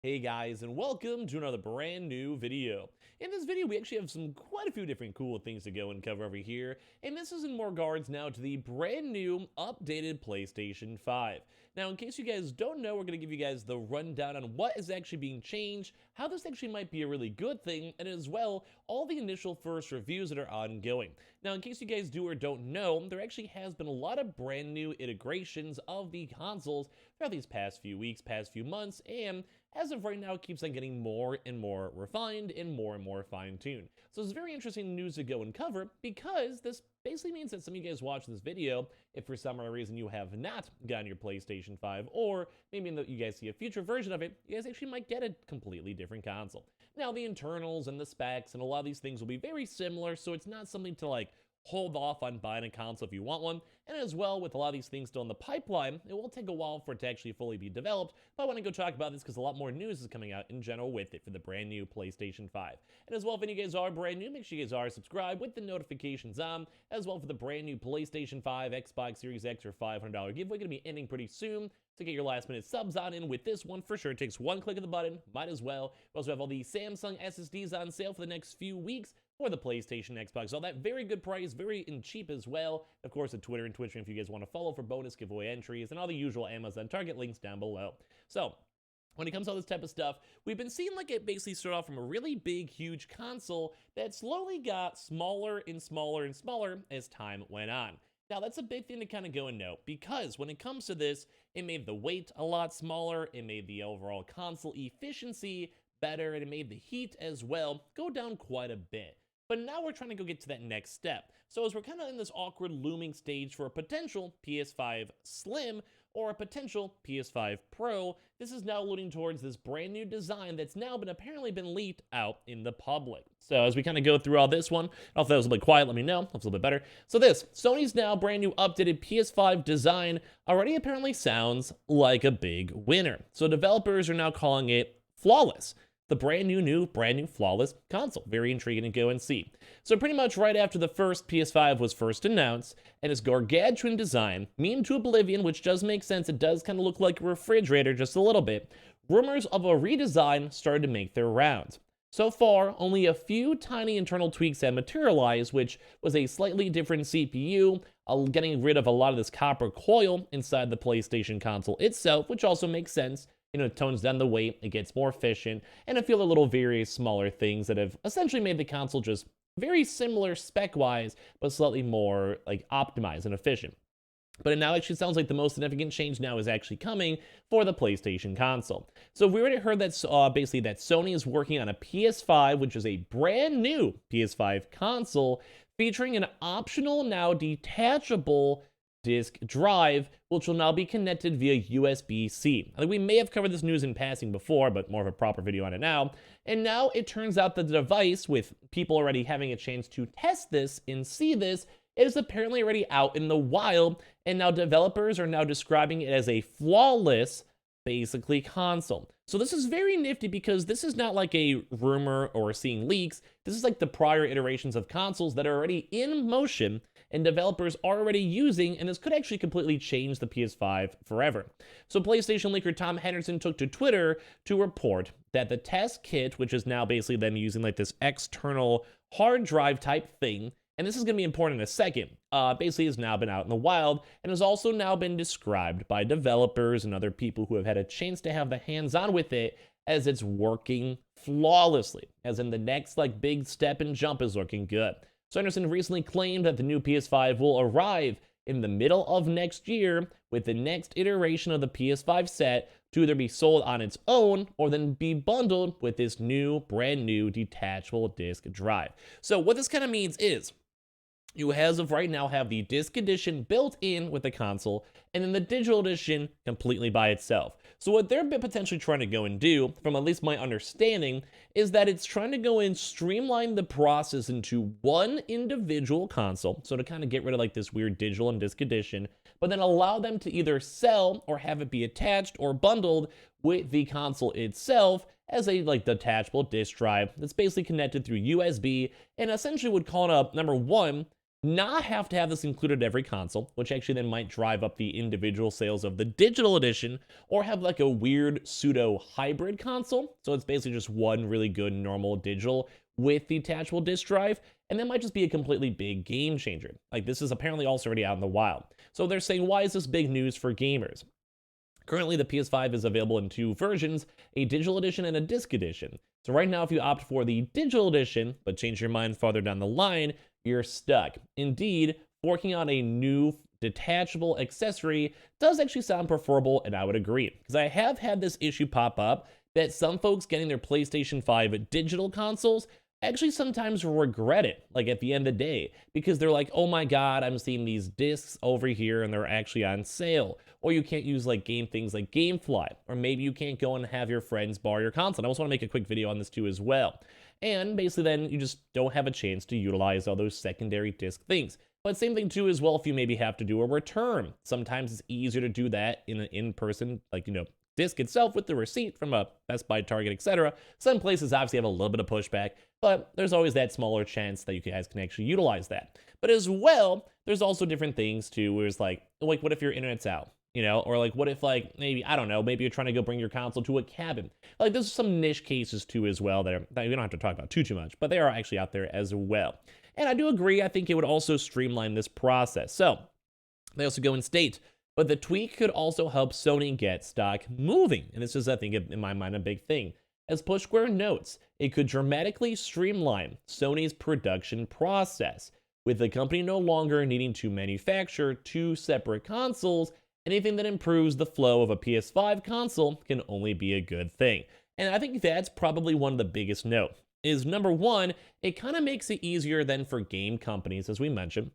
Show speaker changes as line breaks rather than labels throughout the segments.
Hey guys, and welcome to another brand new video. In this video, we actually have quite a few different cool things to go and cover over here, and this is in more regards now to the brand new updated PlayStation 5. Now, in case you guys don't know, we're going to give you guys the rundown on what is actually being changed, how this actually might be a really good thing, and as well, all the initial first reviews that are ongoing. Now, in case you guys do or don't know, there actually has been a lot of brand new integrations of the consoles throughout these past few weeks, past few months, and as of right now, it keeps on getting more and more refined and more fine-tuned. So it's very interesting news to go and cover because this basically means that some of you guys watching this video, if for some reason you have not gotten your PlayStation 5, or maybe you guys see a future version of it, you guys actually might get a completely different console. Now, the internals and the specs and a lot of these things will be very similar, so it's not something to hold off on buying a console if you want one. And as well, with a lot of these things still in the pipeline, it will take a while for it to actually fully be developed, but I want to go talk about this because a lot more news is coming out in general with it for the brand new PlayStation 5. And as well, if any of you guys are brand new, make sure you guys are subscribed with the notifications on, as well for the brand new PlayStation 5, Xbox Series X, or $500 giveaway going to be ending pretty soon. To get your last minute subs on in with this one, for sure, it takes one click of the button, might as well. We also have all the Samsung SSDs on sale for the next few weeks for the PlayStation, Xbox, all that very good price, very cheap as well. Of course, the Twitter and Twitch, if you guys want to follow for bonus giveaway entries, and all the usual Amazon Target links down below. So, when it comes to all this type of stuff, we've been seeing it basically start off from a really big, huge console that slowly got smaller and smaller and smaller as time went on. Now, that's a big thing to kind of go and note, because when it comes to this, it made the weight a lot smaller, it made the overall console efficiency better, and it made the heat as well go down quite a bit. But now we're trying to go get to that next step. So as we're kind of in this awkward looming stage for a potential PS5 Slim or a potential PS5 Pro, this is now alluding towards this brand new design that's now apparently been leaked out in the public. So as we kind of go through all this one, if that was a bit quiet, let me know. Hopefully a little bit better. So Sony's now brand new updated PS5 design already apparently sounds like a big winner. So developers are now calling it flawless. The brand new flawless console. Very intriguing to go and see. So pretty much right after the first PS5 was first announced, and its gargantuan design, meme to oblivion, which does make sense, it does kind of look like a refrigerator just a little bit, rumors of a redesign started to make their rounds. So far, only a few tiny internal tweaks have materialized, which was a slightly different CPU, getting rid of a lot of this copper coil inside the PlayStation console itself, which also makes sense. It tones down the weight, it gets more efficient, and a few little various smaller things that have essentially made the console just very similar spec-wise, but slightly more optimized and efficient. But it now actually sounds like the most significant change now is actually coming for the PlayStation console. So we already heard that basically that Sony is working on a PS5, which is a brand new PS5 console, featuring an optional now detachable disk drive, which will now be connected via USB-C. I think we may have covered this news in passing before, but more of a proper video on it now. And now it turns out that the device, with people already having a chance to test this and see this, is apparently already out in the wild, and now developers are now describing it as a flawless, basically, console. So this is very nifty because this is not like a rumor or seeing leaks. This is like the prior iterations of consoles that are already in motion and developers are already using, and this could actually completely change the PS5 forever. So PlayStation leaker Tom Henderson took to Twitter to report that the test kit, which is now basically them using this external hard drive type thing, and this is going to be important in a second, basically has now been out in the wild and has also now been described by developers and other people who have had a chance to have the hands-on with it as it's working flawlessly, as in the next big step and jump is looking good. So Henderson recently claimed that the new PS5 will arrive in the middle of next year, with the next iteration of the PS5 set to either be sold on its own or then be bundled with this brand new detachable disk drive. So what this kind of means is, you as of right now have the disc edition built in with the console, and then the digital edition completely by itself. So what they're potentially trying to go and do, from at least my understanding, is that it's trying to go and streamline the process into one individual console, so to kind of get rid of this weird digital and disc edition, but then allow them to either sell or have it be attached or bundled with the console itself as a detachable disk drive that's basically connected through USB, and essentially would call it up, number one, not have to have this included every console, which actually then might drive up the individual sales of the digital edition, or have like a weird pseudo hybrid console. So it's basically just one really good normal digital with the detachable disk drive, and that might just be a completely big game changer. Like, this is apparently also already out in the wild. So they're saying, why is this big news for gamers? Currently, the PS5 is available in two versions, a digital edition and a disc edition. So right now, if you opt for the digital edition, but change your mind farther down the line, you're stuck. Indeed, working on a new detachable accessory does actually sound preferable, and I would agree. Because I have had this issue pop up that some folks getting their PlayStation 5 digital consoles actually sometimes regret it, like at the end of the day, because they're like, oh my god, I'm seeing these discs over here and they're actually on sale. Or you can't use like things like GameFly, or maybe you can't go and have your friends borrow your console. I also want to make a quick video on this too as well. And basically then you just don't have a chance to utilize all those secondary disc things. But same thing too as well if you maybe have to do a return. Sometimes it's easier to do that in an in-person, like, disc itself with the receipt from a Best Buy, Target, etc. Some places obviously have a little bit of pushback, but there's always that smaller chance that you guys can actually utilize that. But as well, there's also different things too, where it's like what if your internet's out? Or like, what if, like, maybe, I don't know, maybe you're trying to go bring your console to a cabin. Like, there's some niche cases too as well that we don't have to talk about too much, but they are actually out there as well. And I do agree, I think it would also streamline this process. So, they also go and state, but the tweak could also help Sony get stock moving. And this is, I think, in my mind, a big thing. As PushSquare notes, it could dramatically streamline Sony's production process, with the company no longer needing to manufacture two separate consoles. Anything that improves the flow of a PS5 console can only be a good thing. And I think that's probably one of the biggest notes. Is number one, it kind of makes it easier then for game companies, as we mentioned,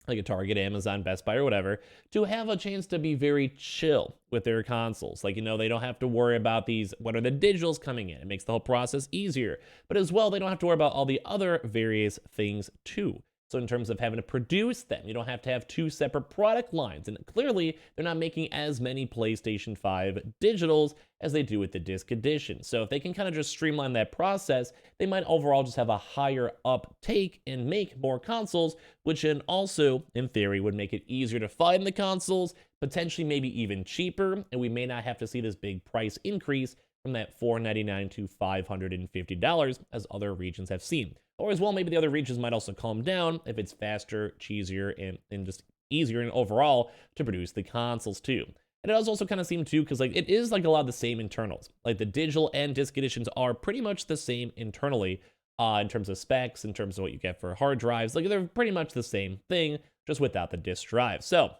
like a Target, Amazon, Best Buy, or whatever, to have a chance to be very chill with their consoles. Like, they don't have to worry about what are the digitals coming in. It makes the whole process easier. But as well, they don't have to worry about all the other various things too. So in terms of having to produce them, you don't have to have two separate product lines. And clearly, they're not making as many PlayStation 5 digitals as they do with the disc edition. So if they can kind of just streamline that process, they might overall just have a higher uptake and make more consoles, which then also, in theory, would make it easier to find the consoles, potentially maybe even cheaper, and we may not have to see this big price increase from that $499 to $550 as other regions have seen. Or as well, maybe the other regions might also calm down if it's faster, cheesier, and just easier and overall to produce the consoles too. And it does also kind of seem too, because like it is like a lot of the same internals. Like the digital and disc editions are pretty much the same internally in terms of specs, in terms of what you get for hard drives. Like they're pretty much the same thing, just without the disc drive. So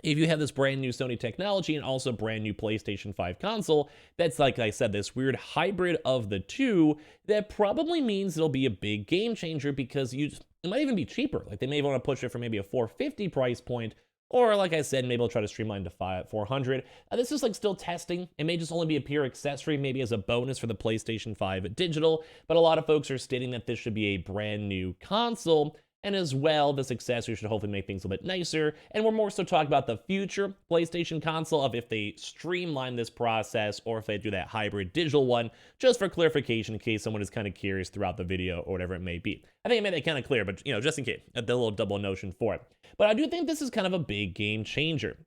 if you have this brand new Sony technology and also brand new PlayStation 5 console, that's, like I said, this weird hybrid of the two, that probably means it'll be a big game changer, because it might even be cheaper. Like they may want to push it for maybe a $450 price point, or like I said, maybe they'll try to streamline to $400. This is like still testing. It may just only be a pure accessory, maybe as a bonus for the PlayStation 5 digital, but a lot of folks are stating that this should be a brand new console. And as well, this accessory should hopefully make things a bit nicer. And we're more so talking about the future PlayStation console, of if they streamline this process or if they do that hybrid digital one, just for clarification in case someone is kind of curious throughout the video or whatever it may be. I think I made that kind of clear, but just in case, the little double notion for it. But I do think this is kind of a big game changer.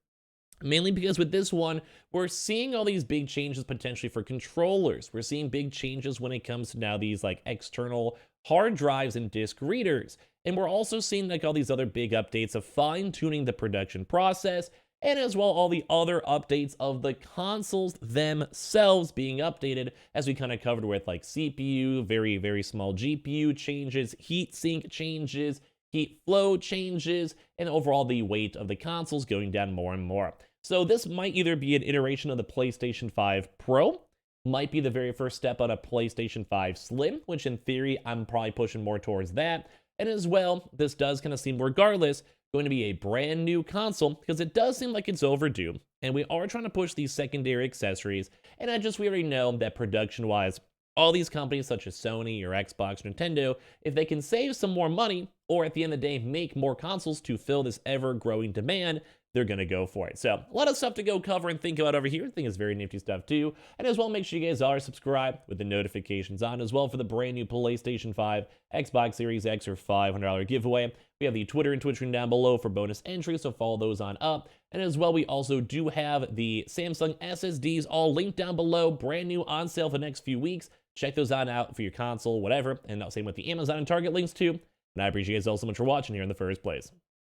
Mainly because with this one, we're seeing all these big changes potentially for controllers. We're seeing big changes when it comes to now these like external hard drives and disk readers. And we're also seeing like all these other big updates of fine-tuning the production process, and as well all the other updates of the consoles themselves being updated, as we kind of covered with like CPU, very, very small GPU changes, heat sink changes, heat flow changes, and overall the weight of the consoles going down more and more. So this might either be an iteration of the PlayStation 5 Pro, might be the very first step on a PlayStation 5 Slim, which in theory, I'm probably pushing more towards that. And as well, this does kind of seem, regardless, going to be a brand new console, because it does seem like it's overdue. And we are trying to push these secondary accessories. And we already know that production-wise, all these companies such as Sony or Xbox or Nintendo, if they can save some more money, or at the end of the day, make more consoles to fill this ever-growing demand, they're going to go for it. So a lot of stuff to go cover and think about over here. I think it's very nifty stuff too. And as well, make sure you guys are subscribed with the notifications on as well for the brand new PlayStation 5, Xbox Series X, or $500 giveaway. We have the Twitter and Twitch link down below for bonus entries, so follow those on up. And as well, we also do have the Samsung SSDs all linked down below, brand new on sale for the next few weeks. Check those out for your console, whatever. And same with the Amazon and Target links too. And I appreciate you guys all so much for watching here in the first place.